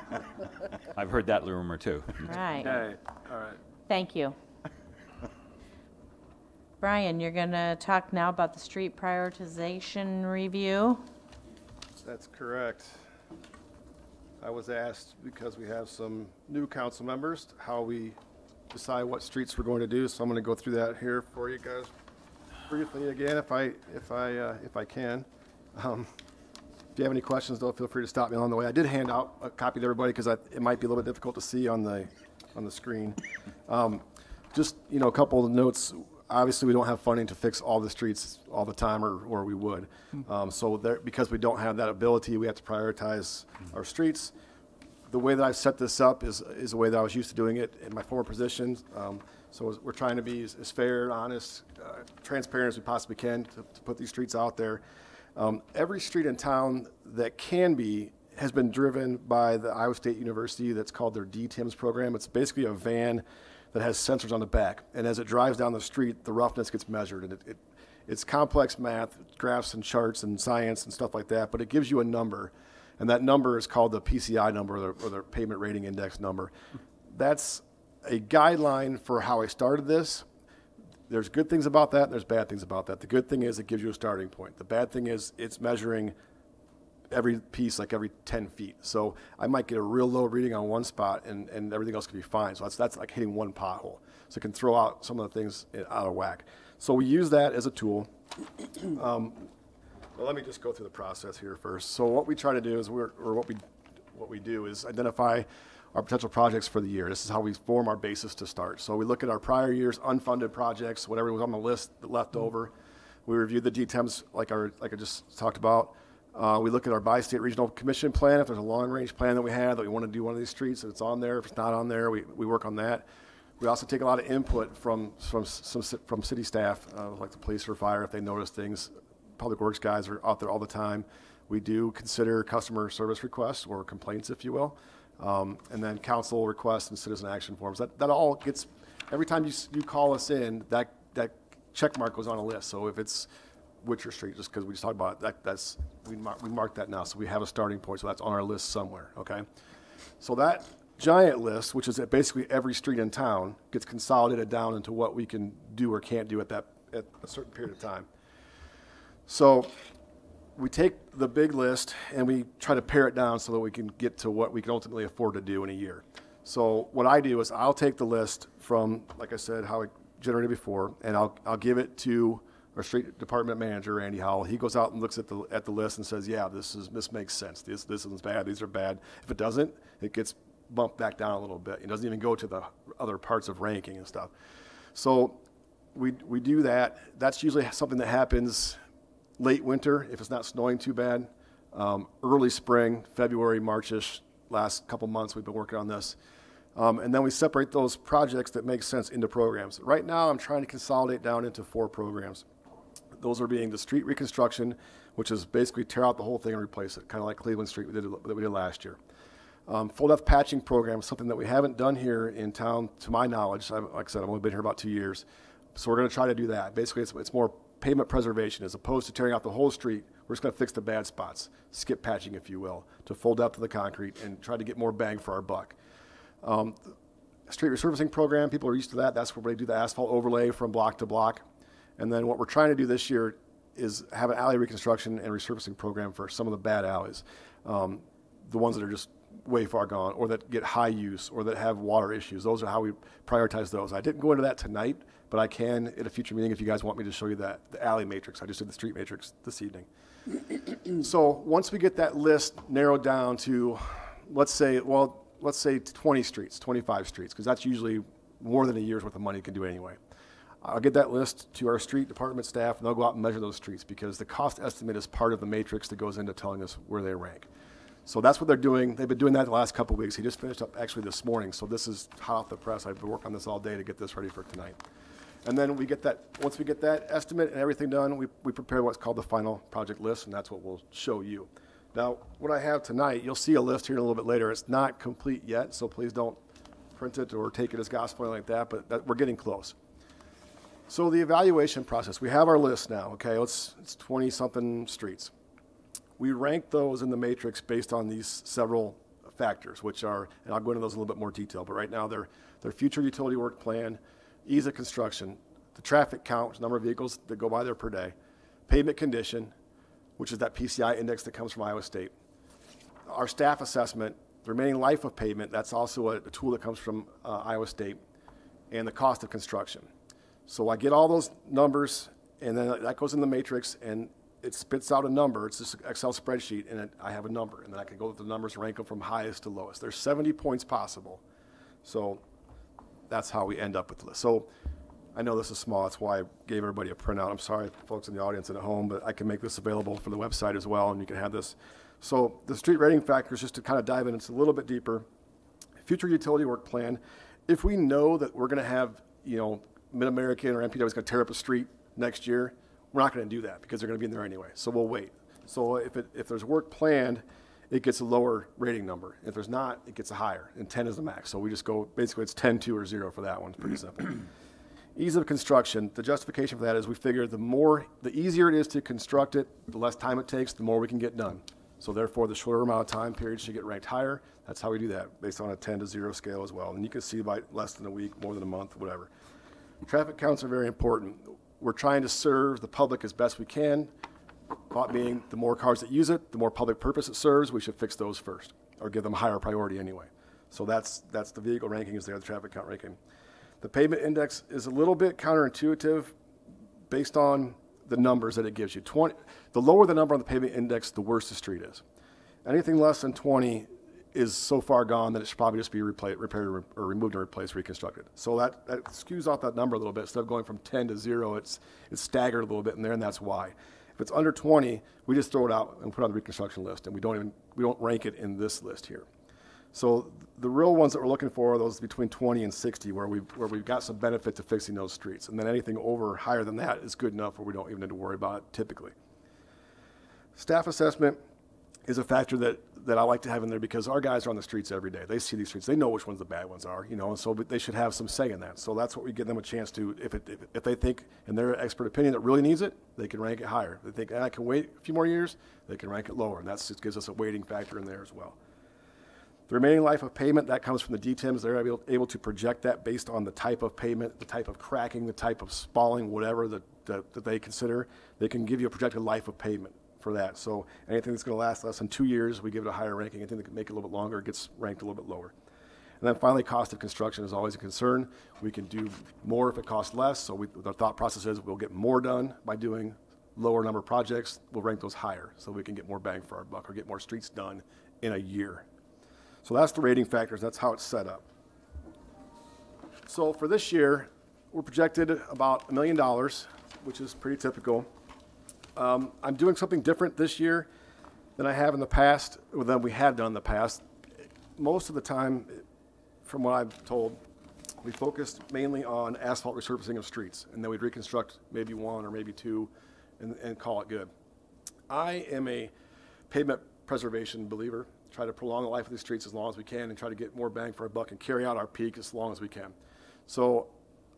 I've heard that rumor too. Right. Okay, all right. Thank you. Brian, you're going to talk now about the street prioritization review. That's correct. I was asked, because we have some new council members, how we decide what streets we're going to do. So I'm going to go through that here for you guys briefly again, if I can. If you have any questions, though, feel free to stop me along the way. I did hand out a copy to everybody because it might be a little bit difficult to see on the screen. Just a couple of notes. Obviously, we don't have funding to fix all the streets all the time, or we would. So because we don't have that ability, we have to prioritize our streets. the way that I've set this up is the way that I was used to doing it in my former positions. So we're trying to be as fair, honest, transparent as we possibly can to put these streets out there. Every street in town that can be has been driven by the Iowa State University. That's called their DTIMS program. It's basically a van that has sensors on the back, and as it drives down the street, the roughness gets measured, and it's complex math, graphs and charts and science and stuff like that, but it gives you a number, and that number is called the PCI number, or the pavement rating index number. That's a guideline for how I started this. There's good things about that, and there's bad things about that. The good thing is it gives you a starting point. The bad thing is it's measuring every piece like every 10 feet. So I might get a real low reading on one spot and everything else can be fine. So that's like hitting one pothole. So it can throw out some of the things out of whack. So we use that as a tool. Well, let me just go through the process here first. So what we try to do is, what we do is identify our potential projects for the year. This is how we form our basis to start. So we look at our prior year's unfunded projects, whatever was on the list left over. We review the DTEMs like I just talked about. We look at our bi-state regional commission plan. If there's a long-range plan that we have that we want to do one of these streets, if it's on there, if it's not on there, we work on that. We also take a lot of input from city staff, like the police or fire, if they notice things. Public works guys are out there all the time. We do consider customer service requests, or complaints, if you will, and then council requests and citizen action forms. That all gets, every time you call us in, that check mark goes on a list. So if it's Witcher Street, just because we just talked about it, we mark that now, so we have a starting point, so that's on our list somewhere, okay? So that giant list, which is at basically every street in town, gets consolidated down into what we can do or can't do at a certain period of time. So we take the big list and we try to pare it down so that we can get to what we can ultimately afford to do in a year. So what I do is I'll take the list from, like I said, how I generated before, and I'll give it to our street department manager, Randy Howell. He goes out and looks at the list and says, yeah, this makes sense. This is bad. These are bad. If it doesn't, it gets bumped back down a little bit. It doesn't even go to the other parts of ranking and stuff. So we do that. That's usually something that happens late winter if it's not snowing too bad. Early spring, February, March-ish, last couple months we've been working on this. And then we separate those projects that make sense into programs. Right now I'm trying to consolidate down into 4 programs. Those are being the street reconstruction, which is basically tear out the whole thing and replace it, kind of like Cleveland Street that we did last year. Full depth patching program, something that we haven't done here in town, to my knowledge. Like I said, I've only been here about 2 years. So we're going to try to do that. Basically, it's more pavement preservation as opposed to tearing out the whole street. We're just going to fix the bad spots, skip patching, if you will, to full depth of the concrete and try to get more bang for our buck. Street resurfacing program, people are used to that. That's where they do the asphalt overlay from block to block. And then what we're trying to do this year is have an alley reconstruction and resurfacing program for some of the bad alleys. The ones that are just way far gone, or that get high use, or that have water issues. Those are how we prioritize those. I didn't go into that tonight, but I can at a future meeting if you guys want me to show you the alley matrix. I just did the street matrix this evening. So once we get that list narrowed down to, let's say 20 streets, 25 streets, because that's usually more than a year's worth of money you can do anyway. I'll get that list to our street department staff, and they'll go out and measure those streets, because the cost estimate is part of the matrix that goes into telling us where they rank. So that's what they're doing. They've been doing that the last couple of weeks. He just finished up actually this morning, so this is hot off the press. I've been working on this all day to get this ready for tonight. And then we get that, once we get that estimate and everything done, we prepare what's called the final project list, and that's what we'll show you. Now, what I have tonight, you'll see a list here a little bit later. It's not complete yet, so please don't print it or take it as gospel or anything like that, but we're getting close. So the evaluation process, we have our list now, okay? It's 20-something streets. We rank those in the matrix based on these several factors, which are, and I'll go into those in a little bit more detail, but right now they're future utility work plan, ease of construction, the traffic count, number of vehicles that go by there per day, pavement condition, which is that PCI index that comes from Iowa State, our staff assessment, the remaining life of pavement, that's also a tool that comes from Iowa State, and the cost of construction. So I get all those numbers, and then that goes in the matrix, and it spits out a number. It's just an Excel spreadsheet, and I have a number, and then I can go with the numbers and rank them from highest to lowest. There's 70 points possible. So that's how we end up with the list. So I know this is small, that's why I gave everybody a printout. I'm sorry, folks in the audience and at home, but I can make this available for the website as well, and you can have this. So the street rating factors, just to kind of dive in, it's a little bit deeper. Future utility work plan. If we know that we're going to have, Mid-American or MPW is going to tear up a street next year, we're not going to do that because they're going to be in there anyway. So we'll wait. So if there's work planned, it gets a lower rating number. If there's not, it gets a higher, and 10 is the max. So we just go, basically it's 10, 2, or 0 for that one. It's pretty simple. Ease of construction. The justification for that is we figure the easier it is to construct it, the less time it takes, the more we can get done. So therefore, the shorter amount of time period should get ranked higher. That's how we do that, based on a 10 to 0 scale as well. And you can see by less than a week, more than a month, whatever. Traffic counts are very important. We're trying to serve the public as best we can. Thought being, the more cars that use it, the more public purpose it serves, we should fix those first, or give them higher priority anyway. So that's the vehicle ranking is there, the traffic count ranking. The pavement index is a little bit counterintuitive based on the numbers that it gives you. The lower the number on the pavement index, the worse the street is. Anything less than 20 is so far gone that it should probably just be repaired or removed and replaced, reconstructed. So that skews off that number a little bit. Instead of going from 10 to 0, it's staggered a little bit in there, and that's why. If it's under 20, we just throw it out and put it on the reconstruction list, and we don't rank it in this list here. So the real ones that we're looking for are those between 20 and 60, where we've got some benefit to fixing those streets. And then anything higher than that is good enough where we don't even need to worry about it typically. Staff assessment is a factor that I like to have in there because our guys are on the streets every day. They see these streets. They know which ones the bad ones are, and so they should have some say in that. So that's what we give them a chance to, if they think, in their expert opinion, that really needs it, they can rank it higher. If they think, I can wait a few more years, they can rank it lower. And that just gives us a weighting factor in there as well. The remaining life of payment, that comes from the DTIMs. They're able to project that based on the type of payment, the type of cracking, the type of spalling, whatever that they consider. They can give you a projected life of payment for that. So anything that's going to last less than 2 years, we give it a higher ranking. Anything that can make it a little bit longer gets ranked a little bit lower. And then finally, cost of construction is always a concern. We can do more if it costs less. So the thought process is we'll get more done by doing lower number of projects. We'll rank those higher so we can get more bang for our buck or get more streets done in a year. So that's the rating factors. That's how it's set up. So for this year, we're projected about $1 million, which is pretty typical. I'm doing something different this year than I have in the past, or than we have done in the past. Most of the time, from what I've told, we focused mainly on asphalt resurfacing of streets, and then we'd reconstruct maybe 1 or maybe 2 and call it good. I am a pavement preservation believer. Try to prolong the life of these streets as long as we can and try to get more bang for our buck and carry out our peak as long as we can. So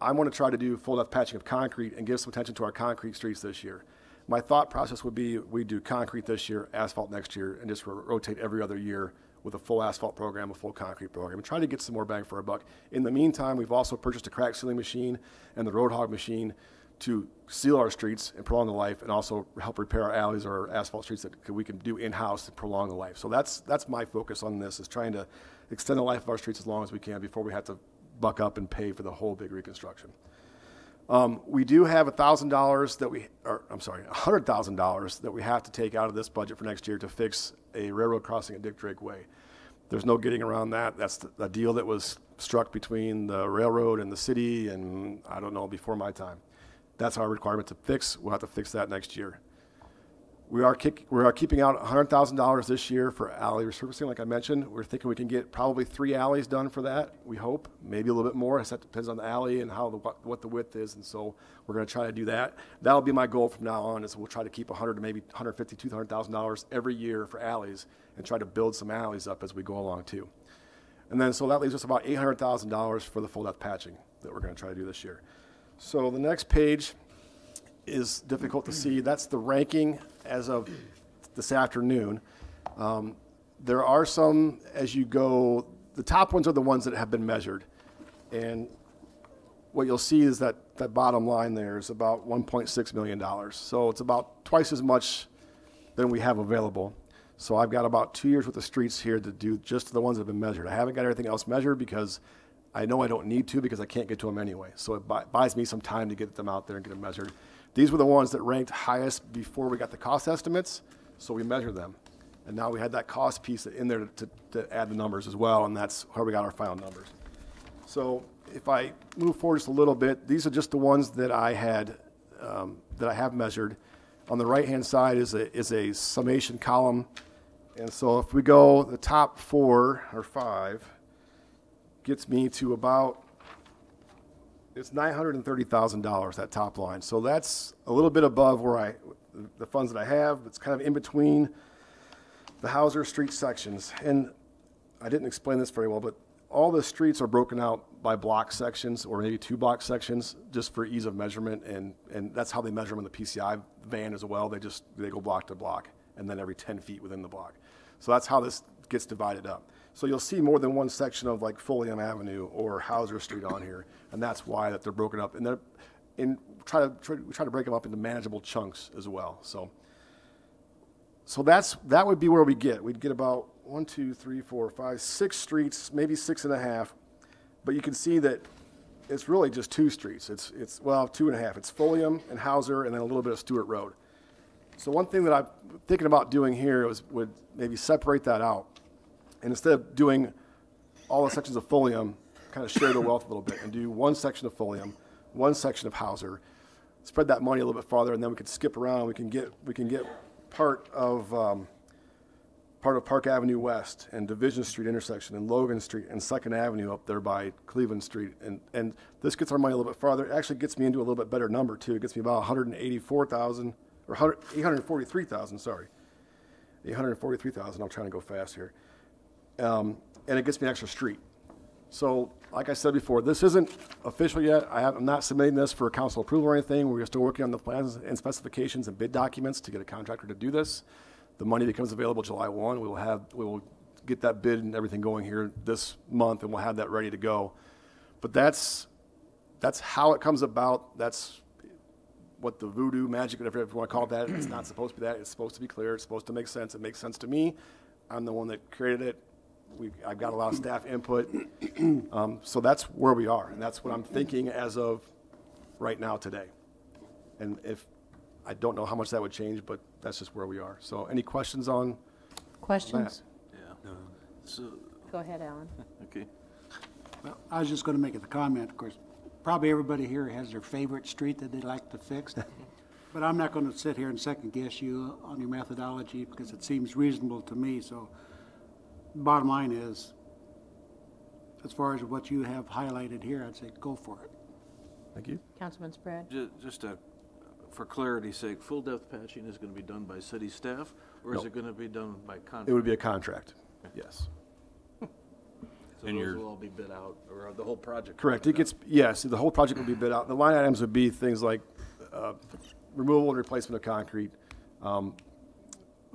I want to try to do full depth patching of concrete and give some attention to our concrete streets this year. My thought process would be we do concrete this year, asphalt next year, and just rotate every other year with a full asphalt program, a full concrete program, and try to get some more bang for our buck. In the meantime, we've also purchased a crack sealing machine and the road hog machine to seal our streets and prolong the life, and also help repair our alleys or our asphalt streets that we can do in-house to prolong the life. So that's my focus on this, is trying to extend the life of our streets as long as we can before we have to buck up and pay for the whole big reconstruction. We do have $100,000 that we have to take out of this budget for next year to fix a railroad crossing at Dick Drake Way. There's no getting around that. That's the deal that was struck between the railroad and the city, and I don't know, before my time. That's our requirement to fix. We'll have to fix that next year. We are keeping out $100,000 this year for alley resurfacing, like I mentioned. We're thinking we can get probably 3 alleys done for that, we hope. Maybe a little bit more. That depends on the alley and what the width is, and so we're going to try to do that. That'll be my goal from now on, is we'll try to keep $100,000 to maybe $150,000, $200,000 every year for alleys and try to build some alleys up as we go along too. And then so that leaves us about $800,000 for the full depth patching that we're going to try to do this year. So the next page is difficult to see. That's the ranking as of this afternoon. There are some, as you go, the top ones are the ones that have been measured. And what you'll see is that bottom line there is about $1.6 million. So it's about twice as much than we have available. So I've got about 2 years worth of streets here to do just the ones that have been measured. I haven't got everything else measured because I know I don't need to, because I can't get to them anyway. So it buys me some time to get them out there and get them measured. These were the ones that ranked highest before we got the cost estimates, so we measured them. And now we had that cost piece in there to add the numbers as well, and that's where we got our final numbers. So if I move forward just a little bit, these are just the ones that I had, that I have measured. On the right-hand side is a summation column. And so if we go, the top 4 or 5 gets me to about, it's $930,000, that top line. So that's a little bit above where the funds that I have. It's kind of in between the Hauser Street sections. And I didn't explain this very well, but all the streets are broken out by block sections, or maybe 2 block sections, just for ease of measurement, and that's how they measure them in the PCI van as well. They go block to block, and then every 10 feet within the block. So that's how this gets divided up. So you'll see more than one section of like Fulham Avenue or Hauser Street on here, and that's why that they're broken up. And we try to break them up into manageable chunks as well. So that would be where we'd get about 1, 2, 3, 4, 5, 6 streets, maybe 6.5. But you can see that it's really just 2 streets. It's 2.5. It's Fulham and Hauser, and then a little bit of Stewart Road. So one thing that I'm thinking about doing here would maybe separate that out, and instead of doing all the sections of Fulham, kind of share the wealth a little bit, and do one section of Fulham, one section of Hauser, spread that money a little bit farther, and then we could skip around. We can get part of Park Avenue West and Division Street intersection and Logan Street and 2nd Avenue up there by Cleveland Street. And this gets our money a little bit farther. It actually gets me into a little bit better number, too. It gets me about 843,000, sorry. 843,000. I'm trying to go fast here. And it gets me an extra street. So, like I said before, this isn't official yet. I'm not submitting this for council approval or anything. We're still working on the plans and specifications and bid documents to get a contractor to do this. The money becomes available July 1. We will get that bid and everything going here this month, and we'll have that ready to go. But that's how it comes about. That's what the voodoo magic, whatever you want to call it that. It's not supposed to be that. It's supposed to be clear. It's supposed to make sense. It makes sense to me. I'm the one that created it. I've got a lot of staff input. So that's where we are, and that's what I'm thinking as of right now today. And if I don't know how much that would change, but that's just where we are. So any questions on Questions? Yeah. So, Go ahead, Alan. okay. Well, I was just going to make a comment. Of course, probably everybody here has their favorite street that they'd like to fix. But I'm not going to sit here and second guess you on your methodology because it seems reasonable to me. So bottom line is, as far as what you have highlighted here, I'd say go for it. Thank you. Councilman Spread? Just for clarity's sake, full depth patching is going to be done by city staff, or is it going to be done by contract? It would be a contract, yes. So And those will all be bid out, or the whole project? Correct. Yes, the whole project will be bid out. The line items would be things like removal and replacement of concrete.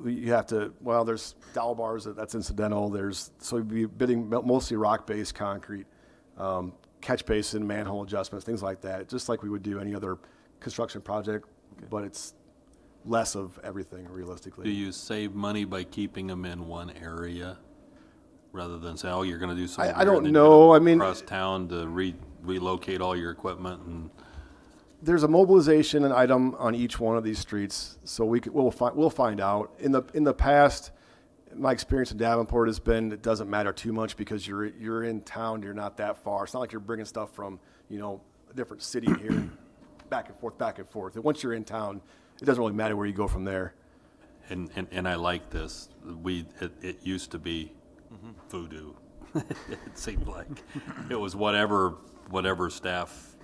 You have to, there's dowel bars, that's incidental. So you'd be bidding mostly rock-based concrete, catch basin, manhole adjustments, things like that, just like we would do any other construction project, but it's less of everything realistically. Do you save money by keeping them in one area rather than say, you're going to do something? I don't know. Across town to relocate all your equipment and. There's a mobilization item on each one of these streets, so we'll find out. In the past, my experience in Davenport has been it doesn't matter too much because you're in town, you're not that far. It's not like you're bringing stuff from a different city here, back and forth. And once you're in town, it doesn't really matter where you go from there. And I like this. It used to be voodoo. It seemed like it was whatever staff.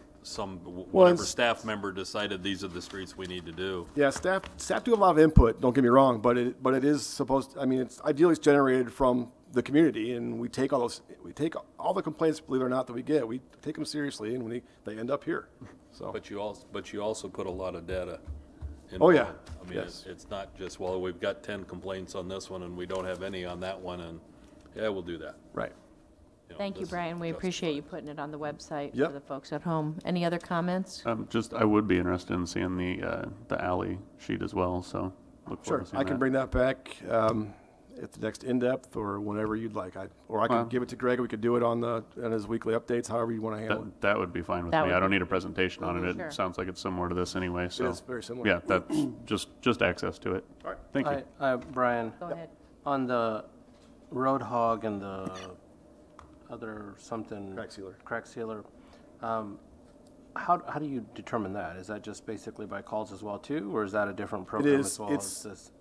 Whatever staff member decided these are the streets we need to do. Yeah, staff do have a lot of input. Don't get me wrong, but it is supposed. It's ideally generated from the community, and we take all the complaints, believe it or not, that we get. We take them seriously, and they end up here. So. But you also put a lot of data. Oh yeah. Yes. It's not just we've got 10 complaints on this one and we don't have any on that one, and we'll do that. Right. Thank you, Brian. We appreciate you putting it on the website for the folks at home. Any other comments? I would be interested in seeing the alley sheet as well, so look forward to seeing I can bring that back at the next in-depth or whenever you'd like. I can give it to Greg. We could do it on his weekly updates, however you want to handle it. That would be fine with me. I don't need a presentation on it. It sounds like it's similar to this anyway. So it is very similar. Yeah, that's just access to it. All right. Thank you. Brian. Go ahead. On the road hog and the other something. Crack sealer. Crack sealer. How do you determine that? Is that just basically by calls as well too, or is that a different program as well as this?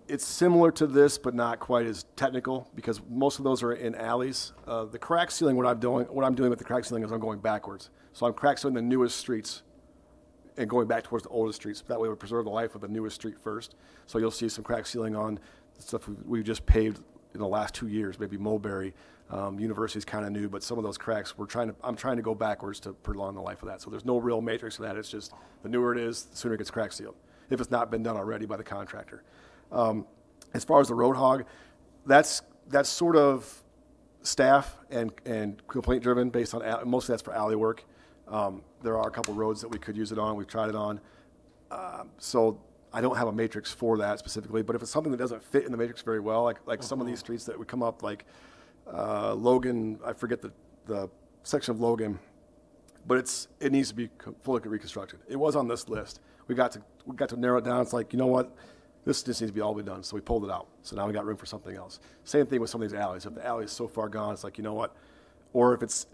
It's similar to this, but not quite as technical because most of those are in alleys. The crack sealing, what I'm doing with the crack sealing is I'm going backwards. So I'm crack sealing the newest streets and going back towards the oldest streets. That way we preserve the life of the newest street first. So you'll see some crack sealing on stuff we've just paved in the last 2 years, maybe Mulberry. University's kind of new, but some of those cracks, I'm trying to go backwards to prolong the life of that. So there's no real matrix to that. It's just the newer it is, the sooner it gets crack sealed, if it's not been done already by the contractor. As far as the road hog, that's sort of staff and complaint driven based on, mostly that's for alley work. There are a couple roads that we could use it on. We've tried it on. So I don't have a matrix for that specifically, but if it's something that doesn't fit in the matrix very well, like some of these streets that would come up, like Logan, I forget the section of Logan, but it needs to be fully reconstructed. It was on this list. We got to narrow it down. It's like, you know what? This just needs to be all done. So we pulled it out. So now we got room for something else. Same thing with some of these alleys. If the alley is so far gone, it's like, you know what? Or if it's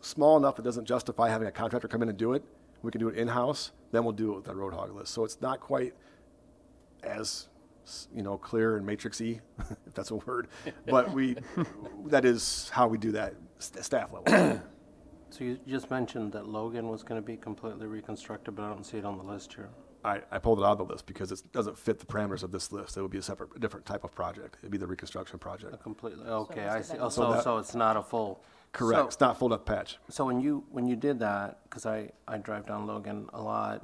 small enough it doesn't justify having a contractor come in and do it, we can do it in-house, then we'll do it with that road hog list. So it's not quite as, clear and matrix-y, if that's a word, but that is how we do that staff level. So you just mentioned that Logan was going to be completely reconstructed, but I don't see it on the list here. I pulled it out of the list because it doesn't fit the parameters of this list. It would be a different type of project. It'd be the reconstruction project. Completely, okay, I see. So it's not a full. Correct, So, it's not full depth patch. So when you did that, because I drive down Logan a lot,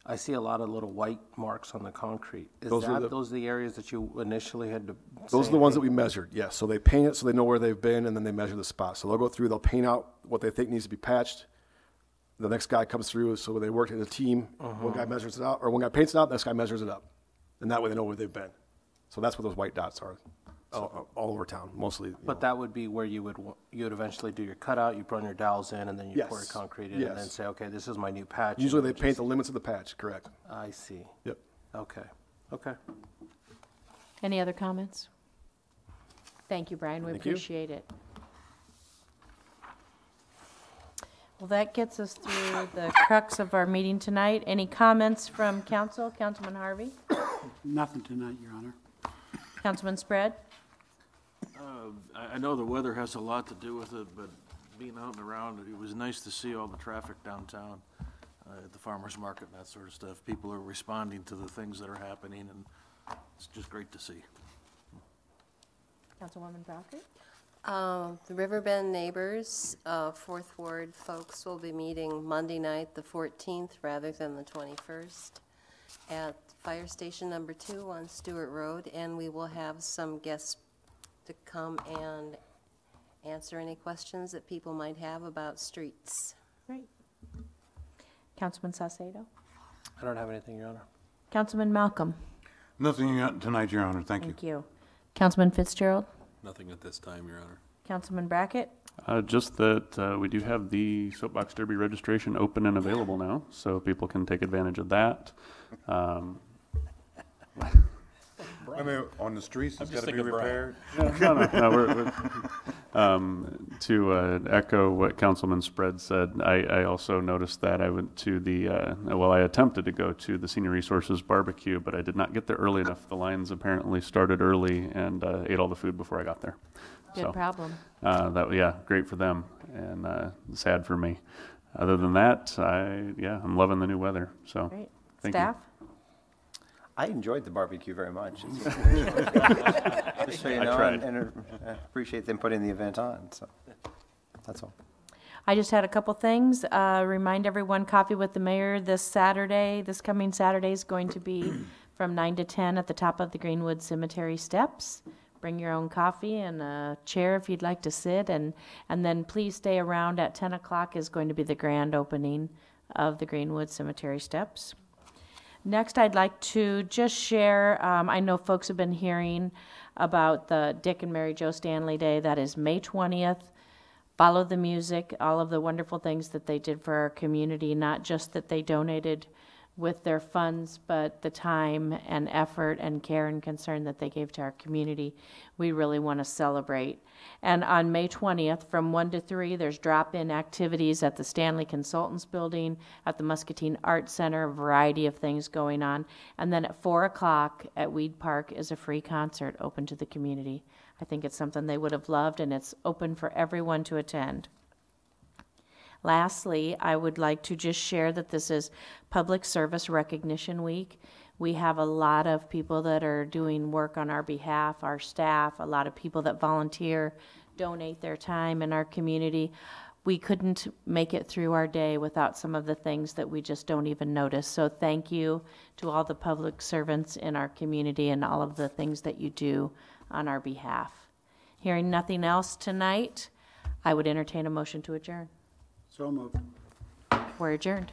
I see a lot of little white marks on the concrete. Those are the areas that you initially had to Those are the ones that we measured, yes. So they paint it so they know where they've been, and then they measure the spots. So they'll go through, they'll paint out what they think needs to be patched. The next guy comes through, so they work as a team. One guy measures it out, or one guy paints it out, the next guy measures it up. And that way they know where they've been. So that's what those white dots are, all over town, mostly. But that would be where you would eventually do your cutout, you run your dowels in, and then you pour your concrete in, and then say, okay, this is my new patch. Usually they paint the limits of the patch, correct. I see. Yep. Okay. Any other comments? Thank you, Brian. We appreciate it. Well, that gets us through the crux of our meeting tonight. Any comments from council? Councilman Harvey? Nothing tonight, Your Honor. Councilman Spread? I know the weather has a lot to do with it, but being out and around, it was nice to see all the traffic downtown at the farmer's market and that sort of stuff. People are responding to the things that are happening, and it's just great to see. Councilwoman Brockett? The Riverbend Neighbors, 4th Ward folks will be meeting Monday night, the 14th, rather than the 21st, at Fire Station Number 2 on Stewart Road, and we will have some guests to come and answer any questions that people might have about streets. Great. Councilman Saucedo? I don't have anything, Your Honor. Councilman Malcolm? Nothing tonight, Your Honor. Thank you. Thank you. Councilman Fitzgerald? Nothing at this time, Your Honor. Councilman Brackett? Just that we do have the Soapbox Derby registration open and available now, so people can take advantage of that. I mean, on the streets, it's got to be repaired. To echo what Councilman Spread said, I also noticed that I went to I attempted to go to the Senior Resources barbecue, but I did not get there early enough. The lines apparently started early and ate all the food before I got there. Good problem. Great for them and sad for me. Other than that, I'm loving the new weather. So, Great. Thank Staff? you. I enjoyed the barbecue very much. Just so you I know, tried. and I appreciate them putting the event on, so that's all. I just had a couple things. Remind everyone, Coffee with the Mayor this coming Saturday is going to be from 9 to 10 at the top of the Greenwood Cemetery steps. Bring your own coffee and a chair if you'd like to sit, and then please stay around. At 10 o'clock is going to be the grand opening of the Greenwood Cemetery steps. Next, I'd like to just share, I know folks have been hearing about the Dick and Mary Jo Stanley Day. That is May 20th. Follow the music, all of the wonderful things that they did for our community, not just that they donated with their funds, but the time and effort and care and concern that they gave to our community, we really want to celebrate. And on May 20th, from 1 to 3, there's drop-in activities at the Stanley Consultants Building, at the Muscatine Arts Center, a variety of things going on. And then at 4 o'clock at Weed Park is a free concert open to the community. I think it's something they would have loved, and it's open for everyone to attend. Lastly, I would like to just share that this is Public Service Recognition Week. We have a lot of people that are doing work on our behalf, our staff, a lot of people that volunteer, donate their time in our community. We couldn't make it through our day without some of the things that we just don't even notice. So thank you to all the public servants in our community and all of the things that you do on our behalf. Hearing nothing else tonight, I would entertain a motion to adjourn. So moved. We're adjourned.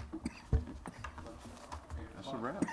That's a wrap.